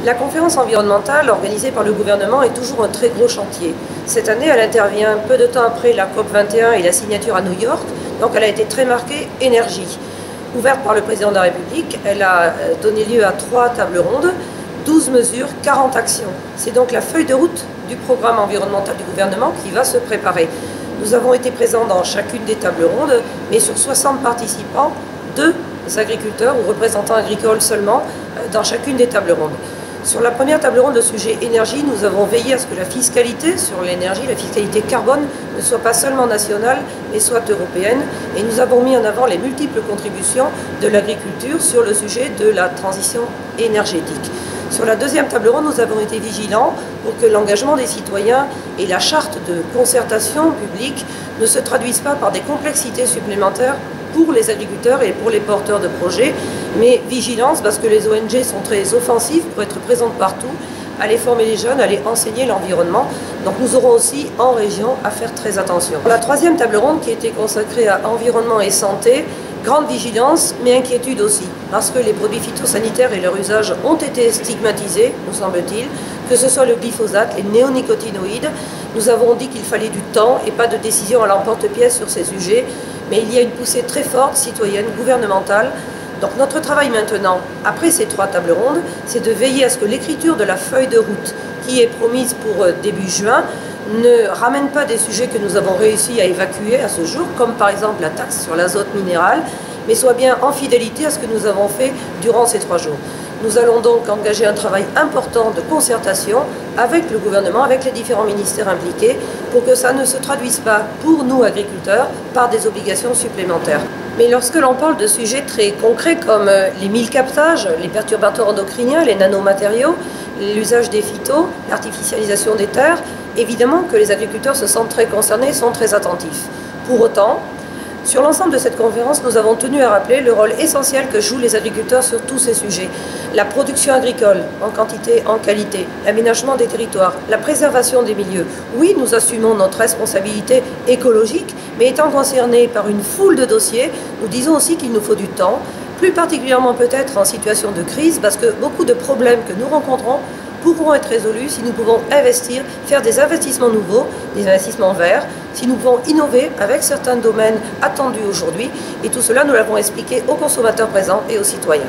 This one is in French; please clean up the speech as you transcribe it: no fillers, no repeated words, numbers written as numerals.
La conférence environnementale organisée par le gouvernement est toujours un très gros chantier. Cette année, elle intervient peu de temps après la COP21 et la signature à New York, donc elle a été très marquée énergie. Ouverte par le président de la République, elle a donné lieu à 3 tables rondes, 12 mesures, 40 actions. C'est donc la feuille de route du programme environnemental du gouvernement qui va se préparer. Nous avons été présents dans chacune des tables rondes, mais sur 60 participants, 2 agriculteurs ou représentants agricoles seulement dans chacune des tables rondes. Sur la première table ronde de sujet énergie, nous avons veillé à ce que la fiscalité sur l'énergie, la fiscalité carbone, ne soit pas seulement nationale, mais soit européenne. Et nous avons mis en avant les multiples contributions de l'agriculture sur le sujet de la transition énergétique. Sur la deuxième table ronde, nous avons été vigilants pour que l'engagement des citoyens et la charte de concertation publique ne se traduisent pas par des complexités supplémentaires pour les agriculteurs et pour les porteurs de projets, mais vigilance parce que les ONG sont très offensives pour être présentes partout, aller former les jeunes, aller enseigner l'environnement. Donc nous aurons aussi en région à faire très attention. La troisième table ronde qui était consacrée à environnement et santé, grande vigilance, mais inquiétude aussi, parce que les produits phytosanitaires et leur usage ont été stigmatisés, nous semble-t-il, que ce soit le glyphosate, les néonicotinoïdes. Nous avons dit qu'il fallait du temps et pas de décision à l'emporte-pièce sur ces sujets, mais il y a une poussée très forte, citoyenne, gouvernementale. Donc notre travail maintenant, après ces 3 tables rondes, c'est de veiller à ce que l'écriture de la feuille de route qui est promise pour début juin ne ramène pas des sujets que nous avons réussi à évacuer à ce jour, comme par exemple la taxe sur l'azote minéral, mais soit bien en fidélité à ce que nous avons fait durant ces 3 jours. Nous allons donc engager un travail important de concertation avec le gouvernement, avec les différents ministères impliqués, pour que ça ne se traduise pas, pour nous agriculteurs, par des obligations supplémentaires. Mais lorsque l'on parle de sujets très concrets comme les 1000 captages, les perturbateurs endocriniens, les nanomatériaux, l'usage des phytos, l'artificialisation des terres, évidemment que les agriculteurs se sentent très concernés, sont très attentifs. Pour autant, sur l'ensemble de cette conférence, nous avons tenu à rappeler le rôle essentiel que jouent les agriculteurs sur tous ces sujets. La production agricole, en quantité, en qualité, l'aménagement des territoires, la préservation des milieux. Oui, nous assumons notre responsabilité écologique, mais étant concernés par une foule de dossiers, nous disons aussi qu'il nous faut du temps, plus particulièrement peut-être en situation de crise, parce que beaucoup de problèmes que nous rencontrons pourront être résolus si nous pouvons investir, faire des investissements nouveaux, des investissements verts, si nous pouvons innover avec certains domaines attendus aujourd'hui. Et tout cela, nous l'avons expliqué aux consommateurs présents et aux citoyens.